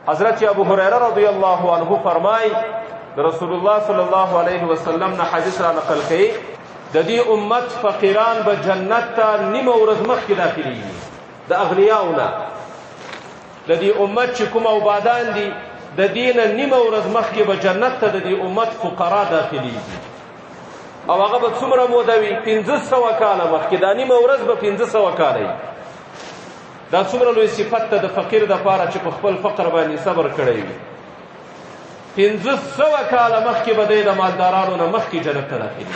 حضرت ابو هريره رضی الله عنه فرمای رسول الله صلی الله علیه وسلم نه حدیث را نقل کړي د دې امت فقیران به جنت ته نیمه ورځ مخکې داخليږي د اغنیاونه د دې امت چې کوم عبادان دي د دین نیمه ورځ مخکې به جنت ته د دې امت فقرا داخليږي او هغه به څومره موده وي 1500 کاله مخکې دا نیمه ورځ به 1500 کاله دا څومره لوی صفت ته د فقیر دپاره چې په خپل فقر باندې صبر کړی وي 1500 کاله مخکې به دی د مالدارانو نه مخکې جنت ته داخلي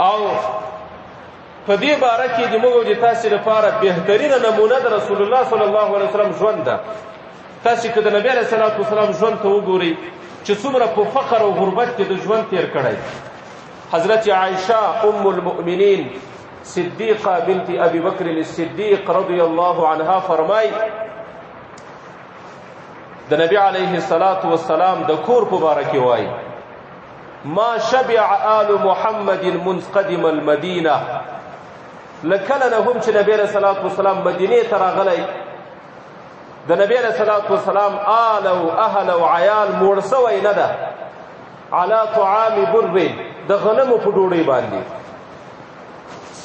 او په دې باره کې د موږ د تاسې لپاره بهترینه نمونه د رسول الله صلی الله علیه وسلم ژوند ده تاسې که د نبي علیه صلات وسلام ژوند ته وګورئ چې څومره په فقر او غربت کې د ژوند تیر کړی حضرت عائشه ام المؤمنین صدیقه بنت ابي بکر الصدیق رضی الله عنها فرمای د نبی علیه الصلاة والسلام د کور په باره کې وایي ما شبع آل محمد منقدم المدینه لکله نه هم چې نبی علیه الصلاة والسلام مدینې ته راغلی د نبی علیه الصلاة والسلام آل او اهل او عیال موړ سوی نه ده علی طعام بر د غنمو په ډوډۍ باندې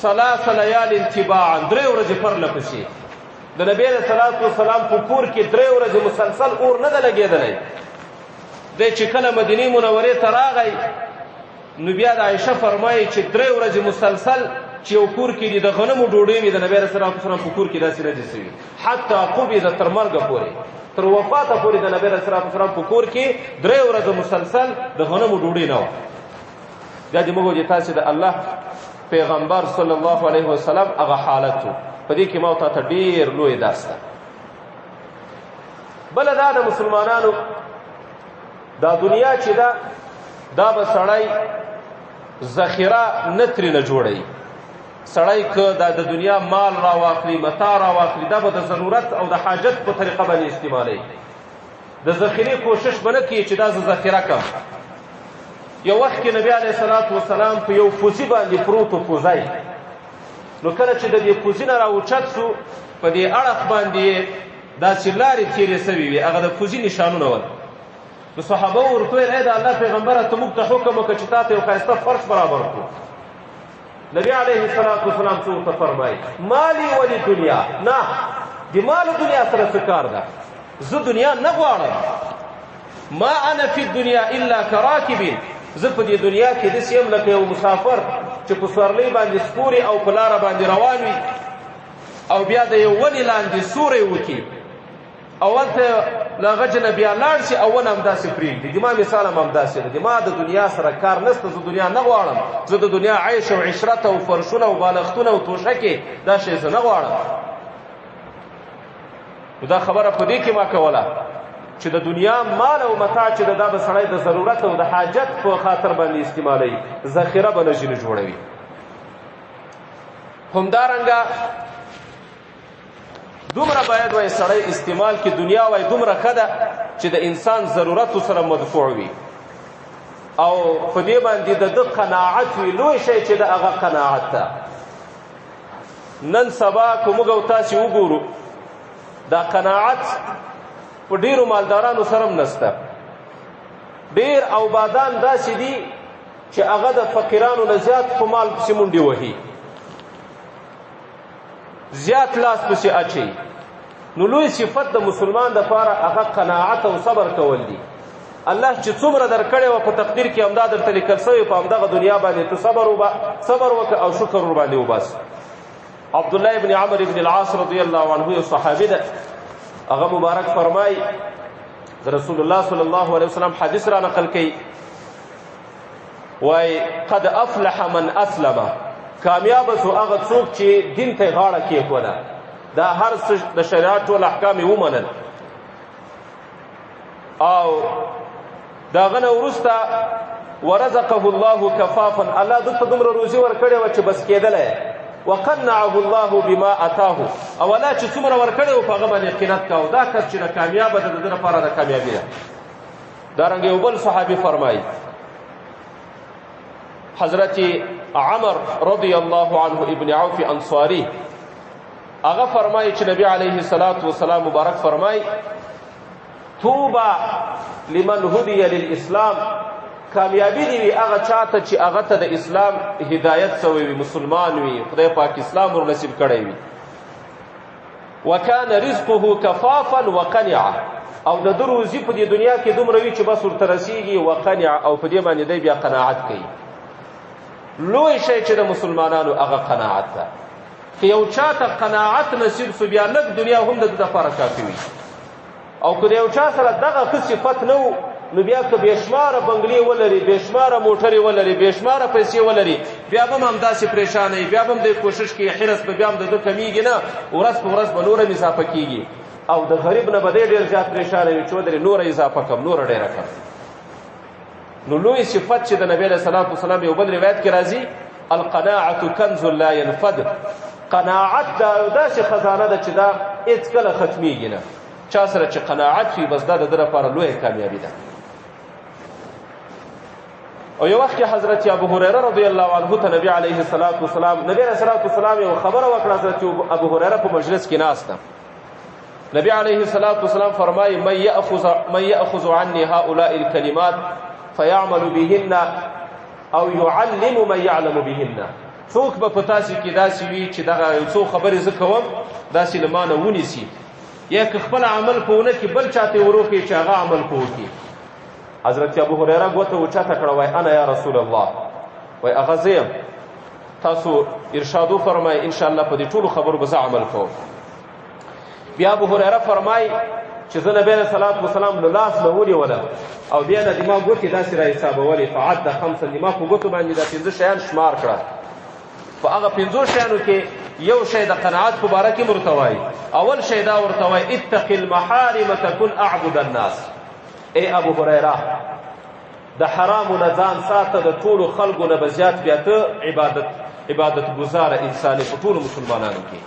3 لیال تباعا 3 ورځې پرله پسې د نبی علیه الصلاة والسلام په کور کې 3 ورځې مسلسل اور نه ده لګېدلی دی چې کله مدینې منورې ته راغی نو بیا د عایشه فرمایي چې 3 ورځې مسلسل چې یو کور کې دي د غنمو ډوډۍ مې د نبی علیه الصلاة والسلام په کور کې داسې نه دي سوي حتی قبض تر مرګه پورې تر وفاته پورې د نبی علیه الصلاة والسلام په کور کې 3 ورځې مسلسل د غنمو ډوډۍ نه وه دا د موږ د تاسې د الله پیغمبر صلی الله علیه وسلم هغه حالت و په دې کې ما ته ډېر لوی درس ده بله دا د مسلمانانو دا دنیا چې ده دا به سړی ذخیره نه ترېنه جوړوي سړی که دا د دنیا مال را واخلي متاع را واخلي دا به د ضرورت او د حاجت په طریقه باندې استعمالوي د ذخیرې کوشش به نه کوي چې دا زه ذخیره کړم یو وخت کې نبی علیه الصلاة والسلام په یو پوزي باندې پروت و پوزی نو کله چې د دې پوزي نه راوچت سو په دې اړخ باندې داسې لارې تېرې سوي وي هغه د پوزي نشانونه ول نو صحابه ورته ویل ای د الله پیغمبره ته موږ ته حکم وکړه چې تا ته یو ښایسته فرش برابر کړو نبی علیه الصلاة والسلام څه ورته فرمایي مالي ولي دنیا نه د مال دنیا سره څه کار ده زه دنیا نه غواړم ما انا فی الدنیا الا کراکب زه په دې دنیا کې داسې یم لکه یو مسافر چې په سورلۍ باندې سپوري او په لاره باندې روان وي او بیا د یو ونې لاندې سوری وکړي اول ته له هغه جنه بیا لاړ شي او ونه همداسې پرېږدي د ما مثال هم همداسې ده د ما د دنیا سره کار نشته زه دنیا نه غواړم زه د دنیا عیش او عشرت او فرشونه او بالښتونه او توشکې دا شی زه نه غواړم نو دا خبره په دې کې ما کوله چې د دنیا مال او متاع چې دا به سړی د ضرورت او د حاجت په خاطر باندې استعمالوي ذخیره به نه ځینې جوړوي همدارنګه دومره باید وای سړی استعمال کې دنیا وای دومره ښه ده چې د انسان ضرورتو سره مدفوع وي او په دې باندې د ده قناعت وي لوی شی چې د هغه قناعت ده نن سبا که موږ او تاسې وګورو دا قناعت په ډیرو مالدارانو سره هم نشته ډیر اوبادان داسې دي چې هغه د فقیرانو نه زیات په مال پسې منډې وهي زیات لاس پسې اچوي نو لوی صفت د مسلمان دپاره هغه قناعت او صبر کول دي الله چې څومره درکړی وه په تقدیر کې همدا درته لیکل سوی په همدغه دنیا باندې ته صبر وکړه او شکر ورباندې وباسه عبدالله ابن عمر ابن العاص رضی الله عنه یو صحابي ده هغه مبارک فرمای د رسول الله صلی الله علیه وسلم حدیث را نقل کوي وای قد افلح من اسلم کامیاب سو هغه څوک چې دین ته غاړه کېښوده دا هر څه د شریعت ټول احکام یې ومنل او د هغه نه وروسته ورزقه الله کفافا الله دلته دومره روزي ورکړې وه چې بس کېدلی وقنعه الله بما اتاه او الله چې څومره ورکړی و په هغه باندې قناعت کاوه دا کس چې د کامیابه ده د ده لپاره د کامیابي ده دارنګه یو بل صحابي فرمایي حضرت عمر رضی الله عنه ابن عوف انصاری هغه فرمایي چې نبی علیه الصلاة والسلام مبارک فرمایي توبه لمن هدي للاسلام، کامیابی دی وی هغه چاته چې هغه ته د اسلام هدایت سوی وي، مسلمان وي، خدای پاک اسلام ور نصیب کړی وي. وکانه رزقه کفافا وقنعا، او د روزي په دې دنیا کې دومره وي چې بس ورته رسیږي، وقنع، او په دې باندې دی بیا قناعت کوي. لوی شی چې د مسلمانانو هغه قناعت ده. که یو چاته قناعت نصیب سو بیا لږ دنیا هم د ده لپاره کافي وي. او که د یو چا سره دغه ښه صفت نه و نو بیا که بېشماره بنګلې ولري، بېشماره موټرې ولري، بېشماره پیسې ولري، بیا به هم همداسې پریشانه وي، بیا به هم دی کوشش کوي، حرص به بیا هم د ده کمیږي نه، ورځ په ورځ به نوره اضافه کېږي. او د غریب نه به دی ډېر زیات پریشانه وي چې ودرې نوره اضافه کړم، نوره ډېره کړم. نو لوی صفت چې د نبي علیه الصلاة والسلام یو بل روایت کې راځي، القناعة کنز لا ينفد. قناعت داسې خزانه ده چې دا هېڅکله ختمېږي نه. چا سره چې قناعت وي بس دا د ده لپاره لویه کامیابي ده. او یو وخت کې حضرت ابو هریره رضی الله عنه ته نبی علیه الصلاة والسلام یو خبره وکړه. حضرت ابو هریره په مجلس کې ناست ده. نبی علیه الصلاة والسلام فرمایي من یأخذ عني هؤلاء الکلمات فیعمل بهن او یعلم من یعلم بهن. څوک به په تاسو کې داسې وي چې دغه یو څو خبرې زه کوم داسې له ما نه ونیسي، یا که خپل عمل په ونه کې بل چاته وروکړي چې هغه عمل په وکړي. حضرت ابو هریره ګوته اوچته کړه، وایي انا یا رسول الله، وایي هغه زه یم. تاسو ارشاد وفرمایئ انشاءالله په دې ټولو خبرو به زه عمل کوم. بیا ابو هریره فرمایي چې زه نبی علیه الصلاة والسلام له لاس نه ونیولم او بیا نه د ما ګوتې داسې را حسابولې، فعد خمسا، د ما په ګوتو باندې دا 5 شیان شمار کړه. په هغه 5 شیانو کې یو شی د قناعت په باره کې ورته وایي. اول شی دا ورته وایي اتق المحارم تکن اعبد الناس. ای ابو هریره د حرامو نه ځان ساته، د ټولو خلکو نه به زیات بیا ته عبادت ګزاره انسان په ټولو مسلمانانو کې.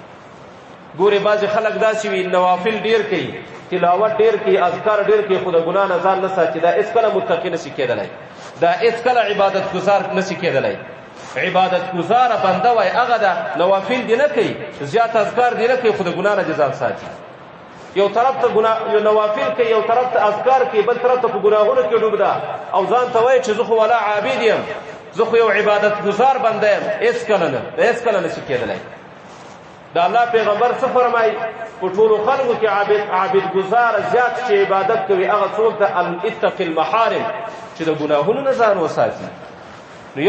ګورې بعضې خلک داسې وي نوافل ډېر کوي، تلاوت ډېر کوي، اذکار ډېر کوي، خو د ګناه نه ځان نه ساتي. دا هېڅکله متقي نشي کېدلی، دا هېڅکله عبادت ګزار نشي کېدلی. عبادت ګزاره بنده وای هغه ده نوافل دې نه کوي، زیات اذکار دې نه کوي، خو د ګناه نه ځان ساتي. یو طرف ته یو نوافل کوي، یو طرف ته اذکار کوي، بل طرف ته په ګناهونو کې ډوب ده، او ځان ته وایي چې زه خو ولا عابد یم، زه خو یو عبادت ګزار بنده یم. هېڅکله نشي کېدلی. د الله پیغمبر څه فرمایي؟ په ټولو خلکو کې عابد ګزار زیات چې عبادت کوي هغه څوک ده اتق المحارم، چې د ګناهونو نه ځان وساتي. نو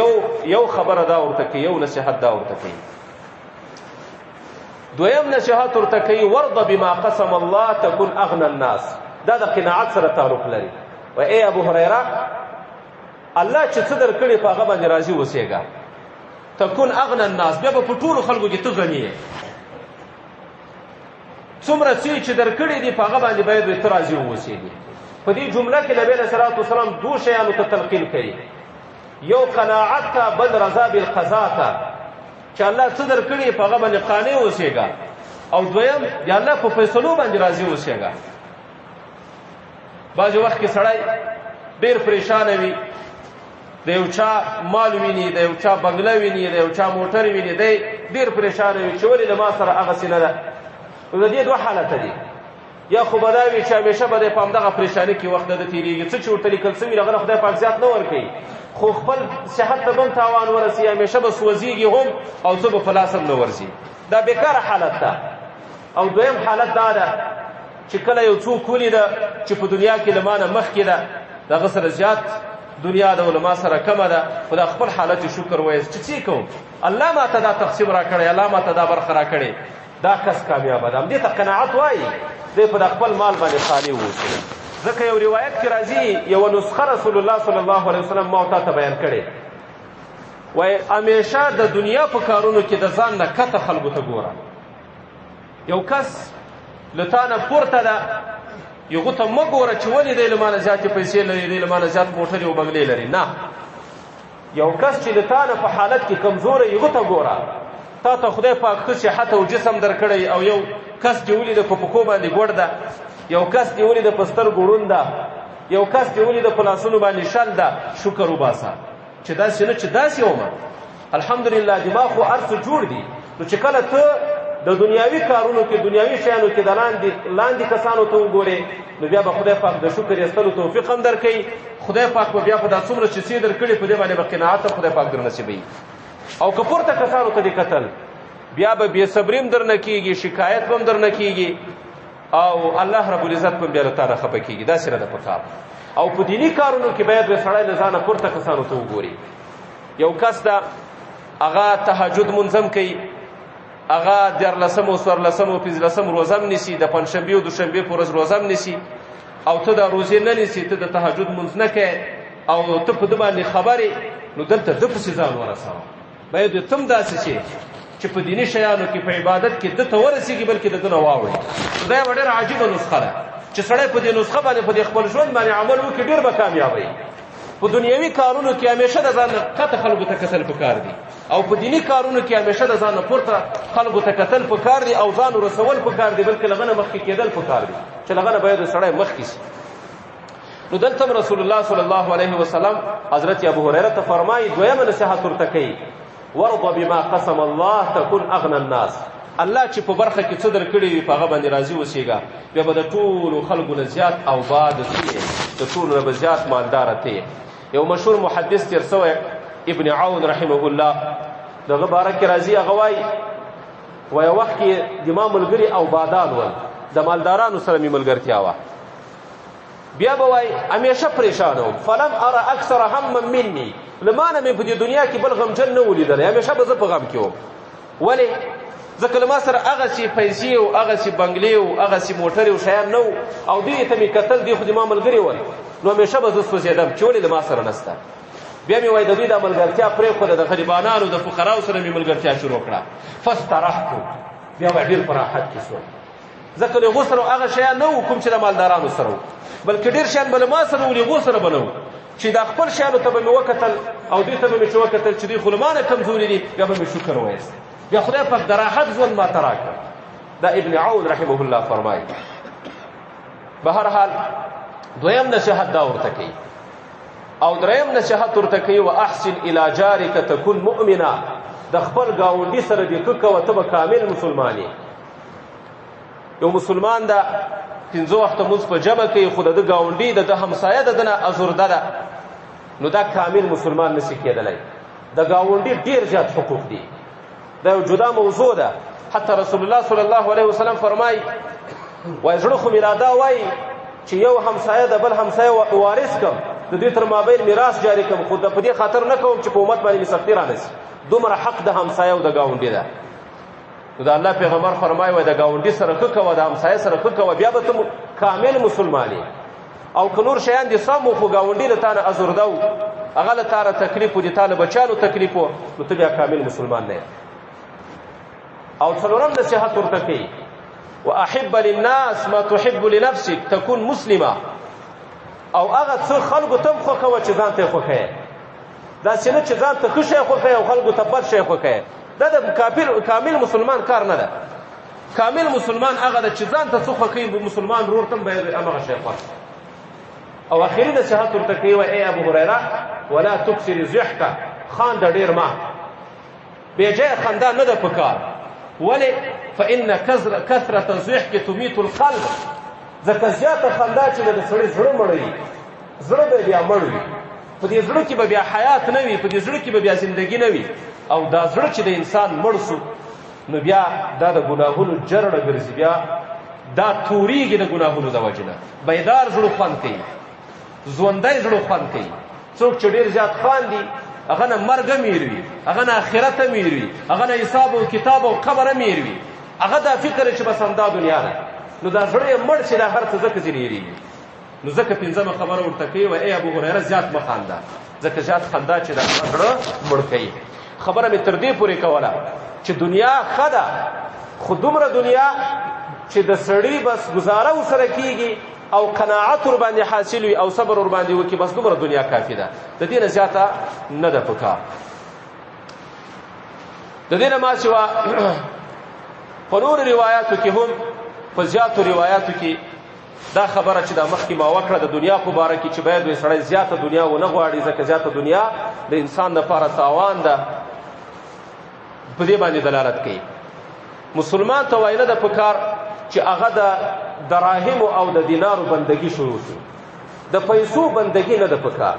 یو خبره دا ورته کوي، یو نصیحت دا ورته کوي. دویم نصیحت ورته کوي ورض بما قسم الله تكن اغنى الناس. دا د قناعت سره تعلق لري. و ای ابو هریره الله چې څه درکړي په هغه باندې راضي اوسېږه. تكن اغنى الناس، بیا به په ټولو خلکو کې ته غني یې. څومره چې درکړي دي په هغه باندې باید ته راضي واوسېږي. په دې جمله کې نبی علیه الصلاة والسلام 2 شیانو ته تلقین کوي. یو قناعت ته، بل رضا بالقضا ته، چې الله څه درکړي په هغه باندې قانع اوسېږه. او دویم د الله په فیصلو باندې راضي اوسېږه. بعضې وخت کې سړی ډېر پریشانه وي، د یو چا مال ویني، د یو چا بنګله ویني، د یو چا موټر ویني، دی ډېر پریشانه وي چې ولې له ما سره هغسې نه ده. نو د دې 2 حالته دي. یا خو به دا وي چې همیشه به دی په همدغه پریشاني کې وخت ده تېرېږي، څه چې ورته لیکل سوي هغه خدای پاک زیات نه ورکوي، خو خپل صحت ته به هم تاوان ورسي، همیشه به سوځېږي هم او څه به په لاس هم نه ورځي. دا بېکاره حالت ده. او دویم حالت دا ده چې کله یو څوک ولیده چې په دنیا کې له ما نه مخکې ده، د هغه سره زیات دنیا ده او له ما سره کمه ده، خو دا خپل حالت شکر وایست چې څه کوم، الله ما ته دا تقسیم را کړی، الله ما ته دا برخه را کړې، دا کس کامیابه ده. همدې ته قناعت وایي. دی په د خپل مال باندې خالي واوسي. ځکه یو روایت کې راځي، یوه نسخه رسول الله صلی الله علیه وسلم ما تا ته بیان کړې، وایي همیشه د دنیا په کارونو کې د ځان نه کته خلکو ته ګوره. یو کس له تا نه پورته ده، یغو ته مه ګوره چې ولې دی له ما نه زیاتې پیسې لري، دی له ما نه زیات موټرې او بنګلې لري. نه، یو کس چې له تا نه په حالت کې کمزوره، یغو ته ګوره. تا ته خدای پاک ښه صحت او جسم درکړی، او یو کس دې ولیده په پښو باندې ګوړ ده، یو کس دې ولیده په سترګو ړوند ده، یو کس دې ولیده په لاسونو باندې شل ده، شکر وباسه چې داسې نه چې داسې ومه. الحمدلله دماغ خو هر څه جوړ دي. نو چې کله ته د دنیاوي کارونو کې دنیاوي شیانو کې د لاندې کسانو ته وګورې نو بیا به خدای پاک د شکر ایستلو توفیق هم درکوي. خدای پاک به بیا په دا څومره چې څه درکړي په دې باندې به قناعت هم خدای پاک در نصیبوي. او که پورته کسانو ته دې کتل بیا به بې صبري هم در نه کېږي، شکایت به هم در نه کېږي او الله رب العزت به بیا له تا نه خفه کېږي. داسې نه ده پکار. او په دیني کارونو کې باید به سړی له ځانه پورته کسانو ته وګوري. یو کس ده هغه تهجد منظم کوي، هغه 14 او 14 او 15 روزه هم نیسي، د پنجشنبې او دوشنبې په ورځ روزه هم نیسي او ته دا روزې نه نیسي، ته د تهجد منځ نه کوې او ته په ده باندې خبرې، نو دلته ده پسې ځان ورسوه. باید ته هم داسې شي چې په دیني شیانو کې په عبادت کې ده ته ورسېږي بلکې د ده نه واوړي. دا یوه ډېره عجیبه نسخه ده چې سړی په دې نسخه باندې په دې خپل ژوند باندې عمل وکړي ډېر به کامیابوي. په دنیوي کارونو کې همیشه د ځان نه ښکته خلکو ته کتل پکار دي او په دیني کارونو کې همیشه د ځان نه پورته خلکو ته کتل پکار دي او ځان ورسول پکار دي، بلکې له هغه نه مخکې کېدل پکار دي چې له هغه نه باید سړی مخکې شي. نو دلته رسول الله صلی الله علیه وسلم حضرت ابو هریره ته فرمایي دویمه نصیحت ورته کوي وارض بما قسم الله تكن اغنى الناس. الله چې په برخه کې څه درکړي وي په هغه باندې راضي اوسېږه، بیا به د ټولو خلکو نه زیات آباد ته د ټولو نه به زیات مالداره ته. یو مشهور محدث تیر سوی ابن عون رحمه الله دغه باره کې راځي، هغه وایي یو وخت کې د ما ملګري او بادان ول، د مالدارانو سره مې ملګرتیا وه. بیا به وایي همیشه پریشانه وم، فلم اره اکثر هما مني، له ما نه مې په دې دنیا کې بل غمجن نه ولیدلی، همیشه به زه په غم کې وم. ولې؟ ځکه له ما سره هغسې پیسې او هغسې بنګلې او هغسې موټرې او شیان نه وو او دوی ته مې کتل، دوی خو د ما ملګري ول، نو همیشه به زه سوځېدم چې ولې له ما سره نسته. بیا مې وایي د دوی دا ملګرتیا پرېښوده، د غریبانانو د فقراو سره مې ملګرتیا شروع کړه. فاسترحتو، بیا وایي ډېر په راحت کې شوم، ځکه له هغو سره هغه شیان نه وو کوم چې د مالدارانو سره وو، بلکې ډېر شیان به له ما سره وو، له هغو سره به نه وو چې دا خپل شیانو ته به مې وکتل او دوی ته به مې چې وکتل چې دوی خو له ما نه کمزوري دي، بیا به مې شکر وایست. بیا خدای پاک د راحت ژوند ما ته راکړه. دا ابن عون رحمه الله فرمایي. به هر حال دویم نصیحت دا ورته کوي او دریم نصیحت ورته کوي واحسن الی جارک تکن مؤمنا. د خپل ګاونډي سره دې ښه کوه، ته به کامل مسلمان یې. یو مسلمان ده 5 وخته لمونځ په جمع کوي، خو د ده ګاونډي د ده همسایه د ده نه ازرده ده، نو دا کامل مسلمان نشي کېدلی. د ګاونډي ډېر زیات حقوق دي، دا یو جدا موضوع ده. حتی رسول الله صلی الله علیه وسلم فرمایي وایي زړه خو مې را دا وایي چې یو همسایه د بل همسایه وارث کړم، د دوی تر مابین میراث جاري کړم، خو په دې خاطر نه کوم چې په امت باندې مې سختي رانسي. دومره حق د همسایه او د ګاونډي ده. نو د الله پیغمبر فرمایي وایي د ګاونډي سره ښه کوه، د همسایه سره ښه کوه، بیا به ته کامل مسلمان یې. او که نور شیان دې سم وو خو ګاونډي له تا نه ازرده و، هغه له تا نه تکلیف و، د تا له بچیانو تکلیف و، نو ته بیا کامل مسلمان نه یې. او څلورم نصیحت ورته کوي واحب للناس ما تحب لنفسك تكون مسلمه. او هغه څه خلکو ته هم خوښوه چې ځان ته یې خوښوې، داسې نه چې ځان ته ښه شی خوښوې او خلکو ته بد شی خوښوې. دا د کامل مسلمان کار نه ده. کامل مسلمان هغه ده چې ځان ته څه خوښوي، مسلمان ورور ته هم باید همغه شی خوښ. او اخري نصیحت ورته کوي ای ابو هریره ولا تکثر الضحک، خانده ډېر مه، بې ځایه خندا نه ده پکار. ولې؟ فإن کثرة الضحک تمیت القلب، ځکه زیاته خندا چې د سړي زړه مړوي، زړه به بیا مړ وي، په دې زړه کې به بیا حیات نه وي، په دې زړه کې به بیا زندګي نه وي. او دا زړه چې د انسان مړ سو نو بیا دا د ګناهونو جرړه ګرځي، بیا دا تورېږي د ګناهونو د وجې نه. بیدار زړه خوند کوي، ژوندی زړه خوند کوي. څوک چې ډېر زیات خاندي هغه نه مرګ هم هېر وي، هغه نه آخرت هم هېر وي، هغه نه حساب او کتاب او قبر هم هېر وي. هغه دا فکر چې بس همدا دنیا ده، نو دا زړه یې مړ چې دا هر څه ځکه ځینې هېرېږي. نو ځکه پنځمه خبره ورته کوي ای ابو هریره زیات مه خانده، ځکه زیات خندا چې دا زړه مړ کوي. خبره مې تر دې پورې کوله چې دنیا ښه ده، خو دومره دنیا چې د سړي بس ګزاره ورسره کېږي او قناعت ور باندې حاصل وي او صبر ور باندې وکړي، بس دومره دنیا کافي ده، د دې نه زیاته نه ده پکار. د دې نه ما سوا په نورو روایاتو کې هم په زیاتو روایاتو کې دا خبره چې دا مخکې ما وکړه د دنیا په باره کې چې باید وي سړی زیاته دنیا ونه غواړي، ځکه زیاته دنیا د انسان لپاره تاوان ده، په دې باندې دلالت کوي. مسلمان ته وای نه ده پکار چې هغه د دراهمو او د دینارو بندګي شروع شي، د پیسو بندګي نه ده پکار،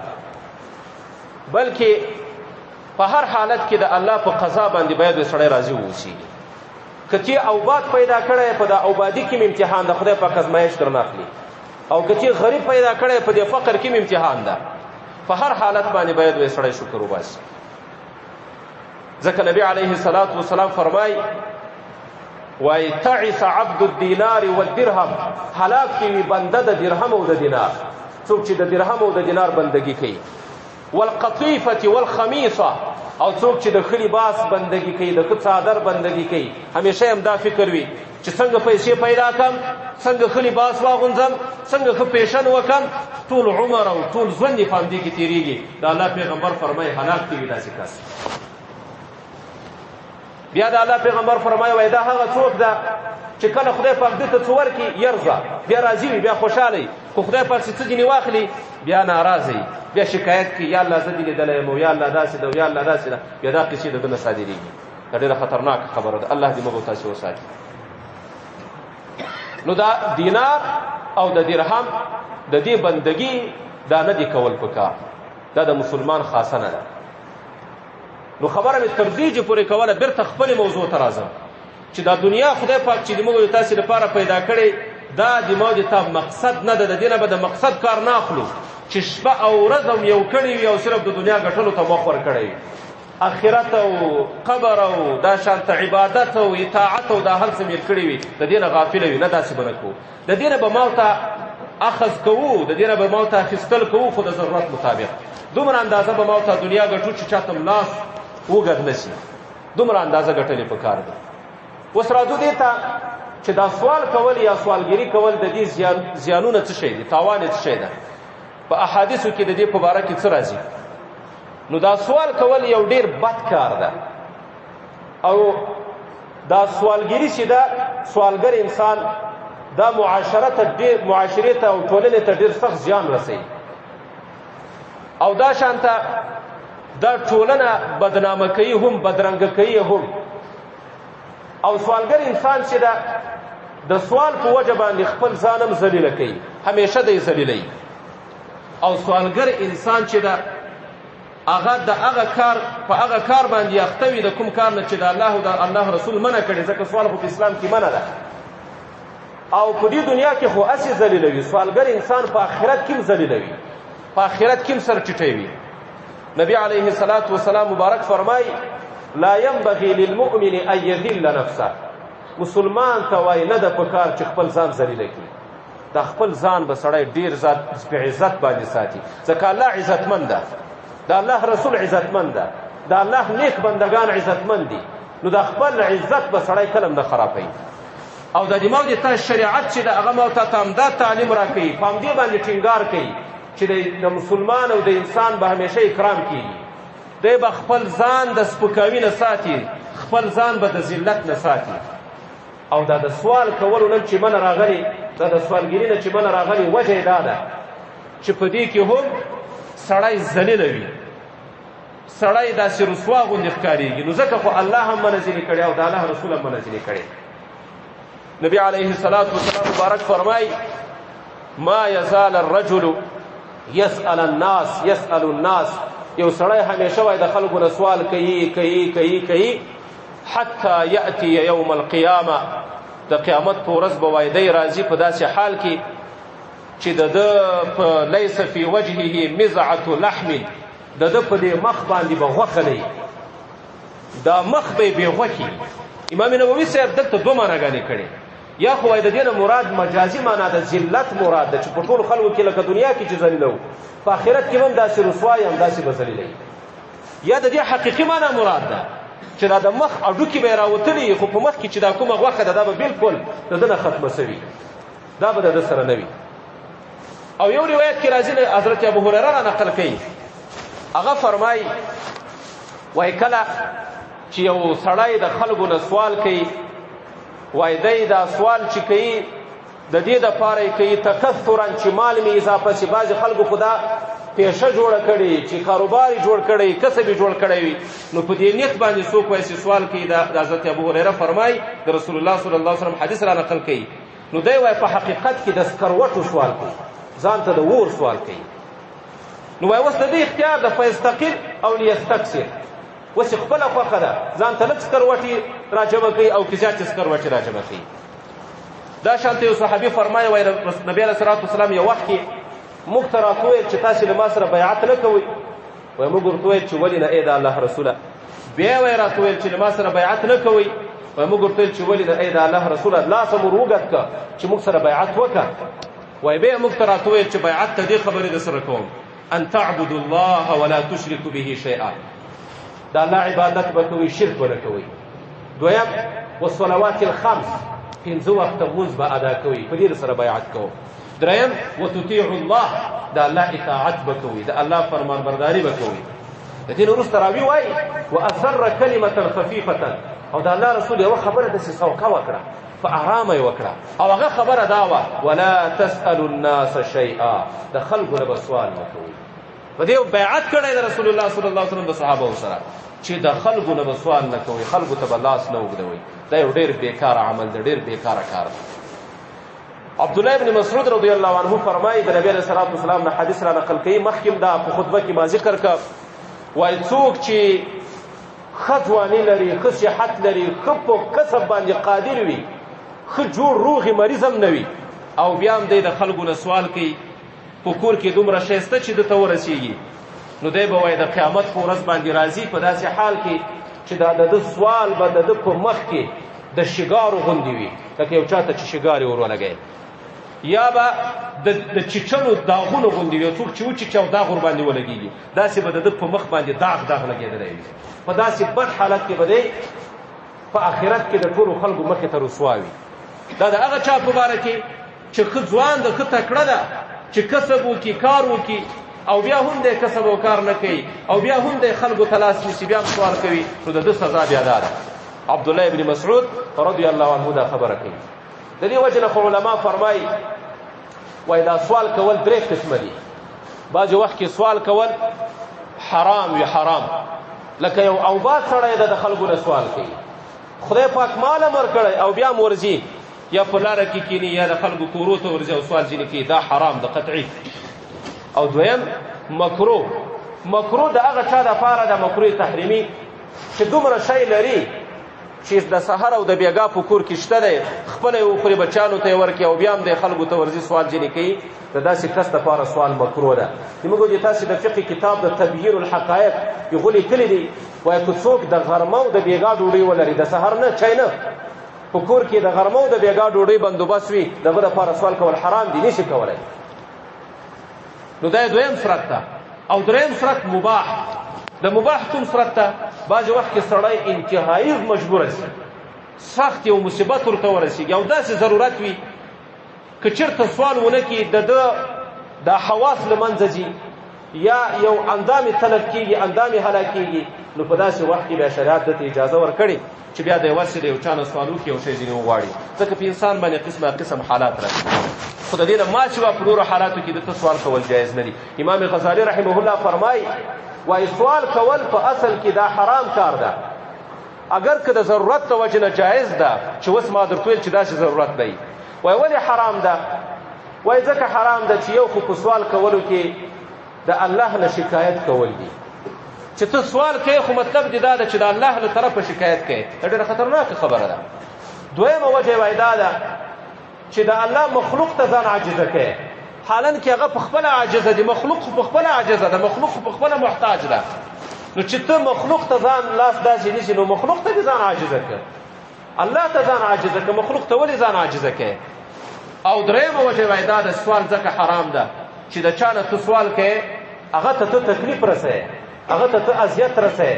بلکې په هر حالت کې د الله په قضا باندې باید سړی راضي واوسېږي. که چې اوباد پیدا کړی په د اوبادي کې امتحان ده، خدای پاک ازمایش درنه اخلي، او که چې غریب پیدا کړی په دې فقر کې امتحان ده. په هر حالت باندې باید سړی شکر وباسي. ځکه نبی علیه الصلاة والسلام فرمایي وای تعس عبد الدینار والدرهم، هلاک کیږي بنده د درهم او د دینار، څوک چې د درهم او د دینار بندګي کوي. والقطیفة والخمیصه، او څوک چې د ښه لباس بندګي کوي، د ښه څادر بندګي کوي. همیشه هم دا فکر وي چې څنګه پیسې پیدا کړم، څنګه ښه لباس واغوندم، څنګه ښه پیشن وکړم. ټول عمر او ټول ژوند یې په همدې کې تېرېږي. د الله پیغمبر فرمایي هلاک کیږي داسې کس. بیا د الله پیغمبر فرمایي وای دا هغه څوک ده چې کله خدای پاک دې ته څه ورکړي یرضا، بیا راضي وي، بیا خوشحاله وي. خو خدای پاک چې څه ځینې واخلي بیا ناراضه وي، بیا شکایت کوي یا الله زه دې لیدلی یم، یا الله داسې ده، یا الله داسې ده. بیا دا قصې د ده نه صادرېږي. دا ډېره خطرناکه خبره ده. الله دې موږ او تاسې وساتي. نو دا دینار او د درهم د دې بندګي دا نه دي کول پکار، دا د مسلمان خاصه نه ده. نو خبره مې تر دې پورې کوله، بیرته خپلې موضوع ته راځم چې دا دنیا خدای پاک چې د موږ تاسې لپاره پیدا کړې، دا د موږ ته مقصد نه ده. د دې نه به د مقصد کار نه اخلو چې شپه او ورځ هم یو کړی وي او صرف د دنیا ګټلو ته مخ ورکړی وي. آخرت او قبر او دا شانته عبادت او اطاعت او دا هر څه میر کړي وي، د دې نه غافله وي. نه داسې به نه کوو، د دې نه به ما ته اخذ کوو، د دې نه به ما ته اخیستل کوو، خو د ضرورت مطابق. دومره اندازه به ما ته دنیا ګټو چې چاته لاس وګد نه شي، دومره اندازه ګټلې پکار ده. اوس راځو دې ته چې دا سوال کول یا سوالګري کول د دې زیانونه څه شی دي، تاوان یې څه شی ده. په احادیثو کې د دې په باره کې څه راځي؟ نو دا سوال کول یو ډیر بد کار ده، او دا سوالګری چې ده سوالګر انسان دا معاشرې ته او ټولنې ته ډیر سخت زیان رسوي، او دا شانته دا ټولنه بدنامه کوي هم بدرنګه کوي هم. او سوالګر انسان چې ده د سوال په وجه باندې خپل ځانم ذلیله کوي، همیشه دی ذلیلوي. او سوالګر انسان چې ده هغه د هغه کار په هغه کار باندې اخته وي د کوم کار نه چې د الله او د الله رسول منع کړي، ځکه سوال خو په اسلام کې منع ده. او په دې دنیا کې خو اسې ذلیلوي، سوالګر انسان په آخرت کې هم ذلیلوي، په آخرت کې هم سر ټیټوي. نبی علیه الصلاة والسلام مبارک فرمایي لا ينبغي للمؤمن ان يذل نفسه. مسلمان ته وایي نه ده پکار چې خپل ځان ذلیله کړي. دا خپل ځان به سړی ډېر په عزت باندې ساتي، ځکه الله عزتمند ده، دا الله رسول عزتمند ده، دا الله نیک بندگان عزتمند دي. نو دا خپل عزت به سړی کلم نه خرابوي. او د دې موضوع ته شریعت چې د هغه موضوع ته همدا تعلیم راکوي، په همدې باندې ټینګار کوي چې د مسلمان او د انسان به همیشه اکرام کیږي. دی به خپل ځان د سپکاوي نه ساتي، خپل ځان به د ذلت نه ساتي. او دا د سوال کولو نن چې منه راغلي، دا د سوالګري نه چې منه راغلي، وجه یې دا ده چې په دې کې هم سړی ذلیله وي، سړی داسې رسوا غوندې ښکارېږي. نو ځکه خو الله هم منع ځینې کړی او د الله رسول هم منع ځینې کړی. نبی علیه الصلاة والسلام مبارک فرمایي ما یزال الرجل یسأل الناس. یو سړی همیشه وای د خلکو نه سوال کوي حتی یأتی یوم القیامه. د قیامت په ورځ به وای دی راځي په داسې حال کې چې د ده په لیس فی وجهه مزعة لحم، د ده په دې مخ باندې به غوښه نه وي، دا مخ به یې بې غوښې. امام نووي صاحب دلته دوه معناګانې کړې. یا خو وای د دې نه مراد مجازي معنا د ذلت مراد ده، چې په ټولو خلکو کې لکه دنیا کې چې ذلیله وو، په آخرت کې هم داسې رسوای هم داسې به ذلیله وي. یا د دې حقیقي معنا مراد ده چې دا د مخ اډوکې به یې راوتلي، خو په مخ کې چې دا کومه غوښه ده دا به بلکل د ده نه ختمه سوي، دا به د ده سره نه وي. او یو روایت کې راځي حضرت ابو هریره را نقل کوي، هغه فرمایي وای کله چې یو سړی د خلکو نه سوال کوي، وای دی دا سوال چې کوي د دې دپاره یې کوي تکثرا چې مال مې اضافه شي. بعضې خلکو خو دا پیشه جوړه کړي چې کاروبار جوړ کړي کسب جوړ کړي وي نو په دې نیت باندې څوک وایي سوال کوي د حضرت ابو هريره فرمای د رسول الله صلی الله علیه وسلم حدیث را نقل کړي نو دی وایي په حقیقت کې د سکروټو سوال کوي ځان ته د ور سوال کوي نو وایي اوس د دې اختیار د فیستقل او لیستکثر اوس خپل خوښه ده ځان ته لږ سکروټي راجمع کوي او که زیات سکروټي راجمع کوي دا شانته یو صحابي فرمایي وایي نبی علیه الصلاه والسلام یو وخت کې موږ ته راته وویل چې تاسې له ما سره بیعت نه کوئ وایي موږ ورته وویل چې ولې نه ای د الله رسوله بیا وایي راته وویل چې له ما سره بیعت نه کوئ وایي موږ ورته وویل چې ولې نه ای د الله رسوله لاس مو ور وګد که چې موږ سره بیعت وکړه وایي بیا موږ ته راته وویل چې بیعت ته دې خبرې در سره کوم ان تعبدوا الله ولا تشركوا به شیئا د الله عبادت به کوئ شرک به نه کوئ دویم والصلوات الخمس پنځه وخته لمونځ به ادا کوئ په دې سره بیعت کوم دریم وتطيع الله د الله اطاعت به کوئ د الله فرمانبرداري به کوئ د دې نه وروسته راوي وایي واسر کلمة خفیفة او د الله رسول یوه خبره داسې سوکه وکړه په ارامه یې وکړه او هغه خبره دا وه ولا تسألوا الناس شیئا د خلکو نه به سوال نه کوئ په دې بیعت کړی د رسول الله صلی الله علیه وسلم د صحابهو سره چې د خلکو نه به سوال نه کوئ خلکو ته به لاس نه اوږدوئ دا یو ډېر بیکاره عمل دی ډېر بیکاره کار دی عبدالله ابن مسعود رضی الله عنه فرمایي د نبی علیه الصلاه والسلام نه حدیث را نقل کوي مخکې دا په خطبه کې ما ذکر کړ وایي څوک چې ښه ځواني لري ښه صحت لري ښه په کسب باندې قادر وي ښه جوړ روغې مریض هم نه وي او بیا هم دی د خلکو نه سوال کوي په کور کې دومره ښایسته چې ده ته ورسېږي نو دی به وایي د قیامت په ورځ باندې راځي په داسې حال کې چې دا د ده سوال به د ده په مخ کې د شګارو غوندې وي لکه یو چا ته چې شګارې ور ولګوي یا به د چیچنو داغونو غوندې وي څوک چې وچیچي او داغ ورباندې ولګېږي داسې به د ده په مخ باندې داغ لګېدلی وي په داسې بد حالت کې به دی په آخرت کې د ټولو خلکو مخې ته رسوا وي دا د هغه چا په باره کې چې ښه ځوان ده ښه تکړه ده چې کسب وکړي کار وکړي او بیا هم دی کسب او کار نه کوي او بیا هم دی خلکو ته لاس نیسي بیا هم سوال کوي نو د ده سزا بیا دا ده عبدالله ابن مسعود رضی الله عنه دا خبره کوي د دې وجه نه خو علما فرمایي وایي دا سوال کول درې قسمه دي بعضې وخت کې سوال کول حرام وي حرام لکه یو اوباد سړی ده د خلکو نه سوال کوي خدای پاک مال هم ورکړی او بیا هم ورځي یا په لاره کې کینی یا د خلکو کورو ته ورځي او سوال ځینې کوي دا حرام د قطعي او دویم مکروه د هغه چا دپاره د مکروه تحریمي چې دومره شی لري چې د سحر او د بیګا په کور کې شته دی خپله یې وخوري بچیانو ته یې ورکړي او بیا هم د خلکو ته ورځي سوال ځینې کوي د داسې کس دپاره سوال مکروه ده زموږ وایي تاسې د فقه کتاب د تبیین الحقایق هغو لیکلي دي وایي که څوک د غرمه او د بیګا ډوډۍ ولري د سحر نه چای نه په کور کې د غرمه او د بیګا ډوډۍ بندوبست وي د هغه دپاره سوال کول حرام دي نشي کولی نو دا دویم صورت ده او دریم صورت مباح د مباح کوم صورت ته بعضې وخت کې سړی انتهایي مجبوره شي سخت یو مصیبت ورته ورسېږي او داسې ضرورت وي که چېرته سوال ونه کړي د ده دا حواس له منځه ځي یا یو اندامې تلف کېږي اندامې هلاکېږي نو په داسې وخت کې بیا شریعت دته اجازه ورکړي چې بیا د یوه د یو چا نه سوال وکړي یو شی ځینې وغواړي ځکه په انسان باندې قسمه قسم حالات راځي خو د دې نه ما سوا په نورو حالاتو کې دته سوال کول جایز نه دي امام غزالي رحمه الله فرمایي وایي سوال کول په اصل کې دا حرام کار ده اگر که د ضرورت د وجې نه جایز ده چې اوس ما درته ویل چې داسې ضرورت دی وایي ولې حرام ده وایي ځکه حرام ده چې یو خو په سوال کولو کې د الله نه شکایت کول دي چې ته سوال کوې خو مطلب دې دا ده چې د الله له طرفه شکایت کوې دا ډېره خطرناکه خبره ده دویمه وجه وایي دا ده چې د الله مخلوق ته ځان عاجزه کوې حالا کې هغه په خپله عاجزه دي مخلوق خو په خپله عاجزه ده مخلوق خو په خپله محتاج ده نو چې ته مخلوق ته ځان لاس داسې نیسي نو مخلوق ته دې ځان عاجزه کړه الله ته ځان عاجزه کړه مخلوق ته ولې ځان عاجزه کوې او درېیمه وجه وایي دا د سوال ځکه حرام ده چې د چا نه ته سوال کوې هغه ته ته تکلیف رسوې هغه ته ته اذیت رسوې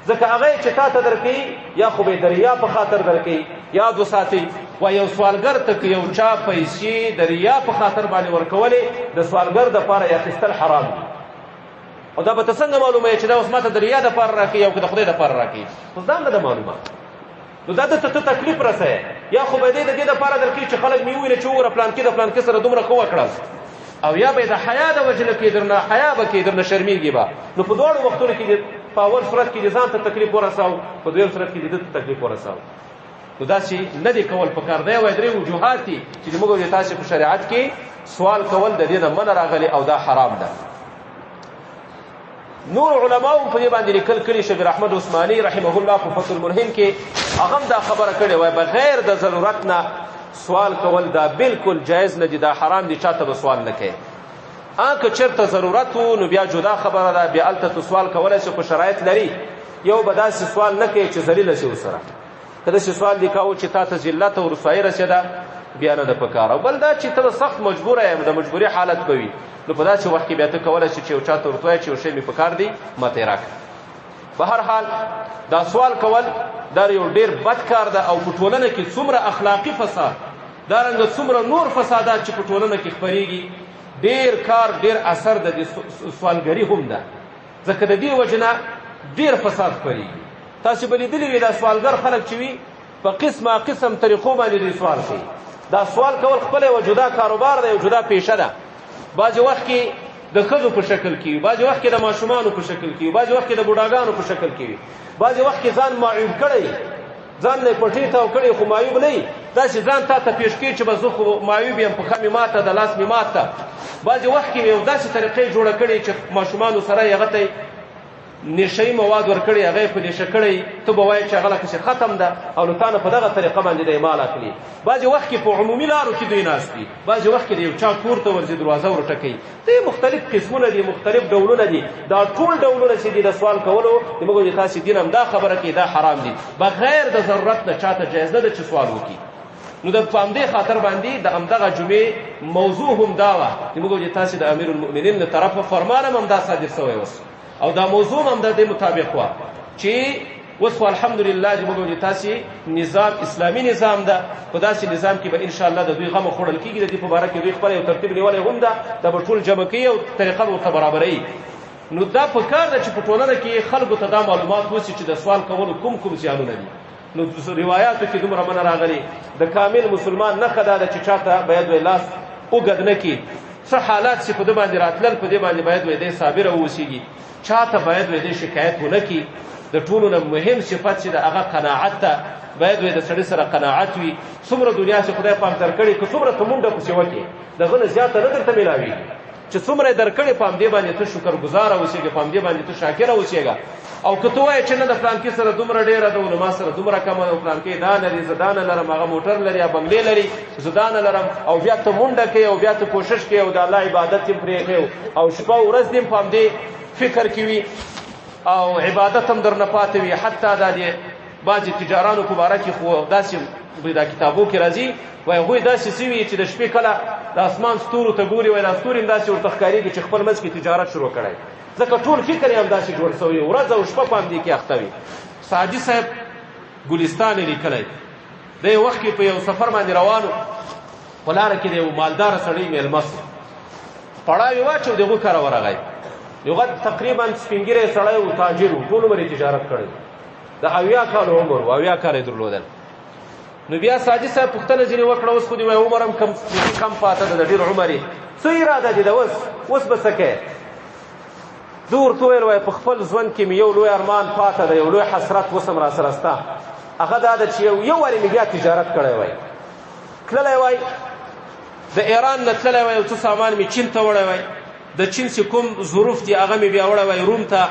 ځکه هغه چې تا ته درکوي یا خو به د ریا په خاطر درکوي یاد وساتئ و یو سوالګر ته که یو چا پیسې د ریا په خاطر باندې ورکولې د سوالګر دپاره یې اخیستل حرام دي او دا به ته څنګه معلومه چې دا اوس ماته د ریا دپاره راکوي او که د خدای دپاره راکوي اوس دا نه ده معلومه نو دا دته ته تکلیف رسوې یا خو به دې د دې دپاره درکوي چې خلک مې وویني چې وګوره پلانکي د پلانکي سره دومره ښه وکړل او یا به د حیا د وجه نه کې درنه حیا به کې درنه شرمېږي به نو په دواړو وختونو کې په اول صورت کې د ځان ته تکلیف ورساو په دویم صورت کې د ده ته تکلیف ورساو نو داسې نه دی کول پکار دی وایي درې وجوهات دي چې زموږ د تاسې په شریعت کې سوال کول د دې نه منع راغلی او دا حرام ده نور علماو په دې باندې لیکل کړي شبیر احمد عثماني رحمه الله په فتح الملهم کې هغه هم دا خبره کړې وای بغیر د ضرورت نه سوال کول دا بالکل جایز نه دي دا حرام دي چاته به سوال نه کوي که چېرته ضرورت و نو بیا جدا خبره ده بیا هلته سوال کولی شي خو شرایط لري یو به داسې سوال نه کوي چې ذلیله شي ورسره که داسې سوال دې کوو چې تا ته ذلت او رسوایي رسېده بیا نه ده پکار او بل دا چې ته سخت مجبوره یم د مجبوري حالت به وي نو په داسې وخت کې بیا ته کولی شي چې یو چا ته ورته وایي چې یو شی مې پکار دی ما ته یې راکړه په هر حال دا سوال کول دا یو ډېر بد کار ده او په ټولنه کې څومره اخلاقي فساد دارنګه څومره نور فسادات چې په ټولنه کې خپرېږي ډېر کار ډېر اثر د دې سوالګري هم ده ځکه د دې وجه نه ډېر فساد خپرېږي تاسې به لیدلي وي دا سوالګر خلک چې وي په قسمه قسم طریقو باندې دوی سوال کوي دا سوال کول خپل یو جدا کاروبار دی یو جدا پیشه ده بعضې وخت کې د ښځو په شکل کې وي بعضې وخت کې د ماشومانو په شکل کې وي بعضې وخت کې د بوډاګانو په شکل کې وي بعضې وخت کې ځان معیوب کړی ځان نه پټې تاو کړی خو معیوب نه وي داسې ځان تا ته پیش کړي چې به زه خو معیوب یم پښه مې ماته د لاس مې ماته بعضې وخت کې یو داسې طریقې جوړه کړې چې ماشومانو سره یې هغه ته نشهیي مواد ورکړي هغه یې په نشه کړی ته به وایې چې هغه لکه چې ختم ده او نو تا نه په دغه طریقه باندې د مال اخلي بعضې وخت کې په عمومي لارو کې دوی ناست دي بعضې وخت کې د یو چا کور ته ورځي دروازه ورټکوي دا مختلف قسمونه دي مختلف ډولونه دي دا ټول ډولونه چې دي د سوال کولو زموږ د تاسې دین هم دا خبره کوي دا حرام دي بغیر د ضرورت نه چاته جایز نه ده چې سوال وکړي نو د په همدې خاطر باندې د همدغه جمعې موضوع هم دا وه زموږ د تاسې د امیر المؤمنین له طرفه فرمان هم دا صادر شوی اوس او دا موضوع هم د دې مطابق وه چې اوس خو الحمدلله زموږ د تاسې نظام اسلامي نظام ده په داسې نظام کې به انشاءالله د دوی غم خوړل کېږي د دې په باره کې دوی خپله یو ترتیب نیولی هم ده دا به ټول جمع کوي او طریقه به ورته برابروي نو دا په کار ده چې په ټولنه کې خلکو ته دا معلومات وسي چې د سوال کولو کوم زیانونه دي نو روایاتو کې دومره منع راغلي د کامل مسلمان نښه دا ده چې چاته باید وی لاس اوږد نه کړي څه حالات چې په ده باندې راتلل په دې باندې باید وی دی صابره واوسېږي چاته باید وی دی شکایت ونه کړي د ټولو نه مهم صفت چې د هغه قناعت ته باید وی د سړي سره قناعت وي څومره دنیا چې خدای پاک درکړې که څومره ته منډه پسې وکړې د هغه نه زیاته نه درته میلاوېږي چې څومره یې درکړې په همدې باندې ته شکرګزاره اوسېږه په همدې باندې ته شاکره اوسېږه او که ته وایې چې نه د فلانکي سره دومره ډېره ده نو ما سره دومره کمه ده فلانکي دا لري زه دا نه لرم هغه موټر لري یا بنګلې لري زه دا نه لرم او بیا ته منډه کوې او بیا ته کوشش کوې او د الله عبادت یې پرېښې او شپه ورځ دې په همدې فکر کې وي او عبادت هم درنه پاتې وي حتی دا د بعضې تجارانو په باره کې خو داسې دا کتابو کې راځي وایي هغوی داسې څه وي چې د شپې کله د اسمان ستورو ته ګوري وایي دا ستوري هم داسې ورته ښکارېږي چې خپل منځ کې تجارت شروع کړی ځکه ټول فکر یې هم داسې جوړ شوی ورځ او شپه په همدې کې اخته وي سعدي صاحب ګلستان یې لیکلی د یو وخت کې په یو سفر باندې روانو په لاره کې د یو مالداره سړی مېلمه شو پړاو یې واچو د هغو کره ورغی یو غټ تقریبا سپین ږیری سړی و تاجر و ټول عمر یې تجارت کړی د 80 کالو عمر و 80 کاله یې درلودل نو بیا ساجي صاحب پوښتنه ځینې وکړه اوس خو دې وایي عمر هم کم پاته ده د ډېر عمر یې څه اراده دې ده اوس به څه کوې ده ورته وویل وایي په خپل ژوند کې مې یو لوی ارمان پاته ده یو لوی حسرت اوس هم را سره شته هغه دا ده چې یو وارې مې بیا تجارت کړی وای تللی وای د ایران نه تللی وای یو څه سامان مې چین ته وړی وای د چین چې کوم ظروف دي هغه مې بیا وړی وای روم ته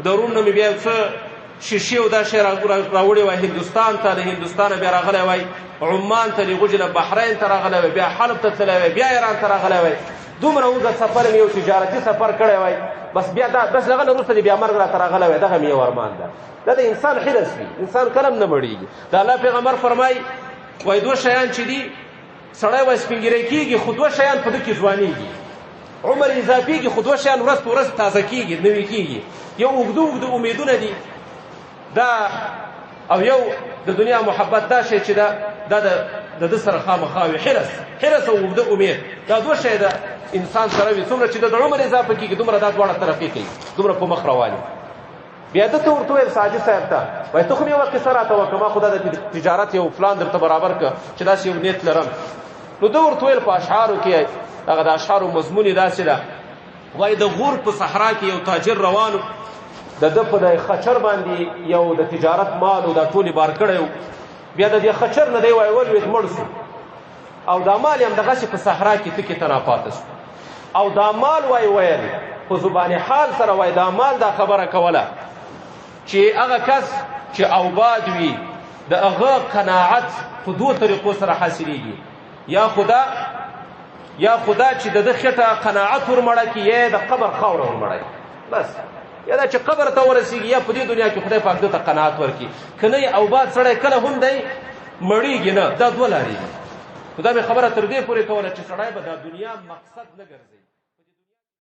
د روم نه مې بیا څه شیشې او دا شی راوړی وای هندوستان ته د هندوستانه بیا راغلی وای عمان ته د هغوی نه بحرین ته راغلی وای بیا حلب ته تللی وای بیا ایران ته راغلی وای دومره اوږد سفر مې یو تجارتي سفر کړی وای بس بیا بس دغه نه وروسته بیا مرګ راته راغلی وای دغه مې یو ارمان ده دا د انسان حرص وي انسان کله هم نه مړېږي د الله پیغمبر فرمایي وای دوه شیان چې دي سړی وای سپین ږیری کېږي خو دوه شیان په ده کې ځوانېږي عمر اضافېږي خو دوه شیان ورځ په ورځ تازه کېږي نوي کېږي یو اوږده اوږده امیدونه دي دا او یو د دنیا محبت دا شی چې دا د ده سره خامخا وي حرص او اوږده امید دا دوه شی د انسان سره وي څومره چې د عمر اضافه کېږي دومره دا دواړه ترقي کوي دومره په مخ روان وي بیا ده ته ورته ویل ساجد صاحب ته وایي ته خو مې یوه قصه راته وکړه ما خو دا د تجارت یو پلان درته برابر کړه چې داسې یو نیت لرم نو ده ورته ویل په اشعارو کې هغه د اشعارو مضمون یې داسې ده وایي د غور په صحرا کې یو تاجر روان و د ده په د خچر باندې یو د تجارت مال و دا ټول یې بار کړی و بیا د دې خچر نه دی وایي ولوېد مړ سو او دا مال یې همدغسې په صحرا کې تکې ته راپاته سو او دا مال وایي ویل په زبان حال سره وایي دا مال دا خبره کوله چې هغه کس چې اوباد وي د هغه قناعت په دوه طریقو سره حاصلېږي یا خدا چې د ده خټه قناعت ورمړه کړي یا د قبر خاوره ورمړه کړي بس یا دا چې قبر ته ورسېږي یا په دې دنیا کې خدای پاک ده ته قناعت ورکړي که نه یې اوباد سړی کله هم دی مړېږي نه دا دوه لارې دي خو دا مې خبره تر دې پورې کوله چې سړی به دا دنیا مقصد نه ګرځي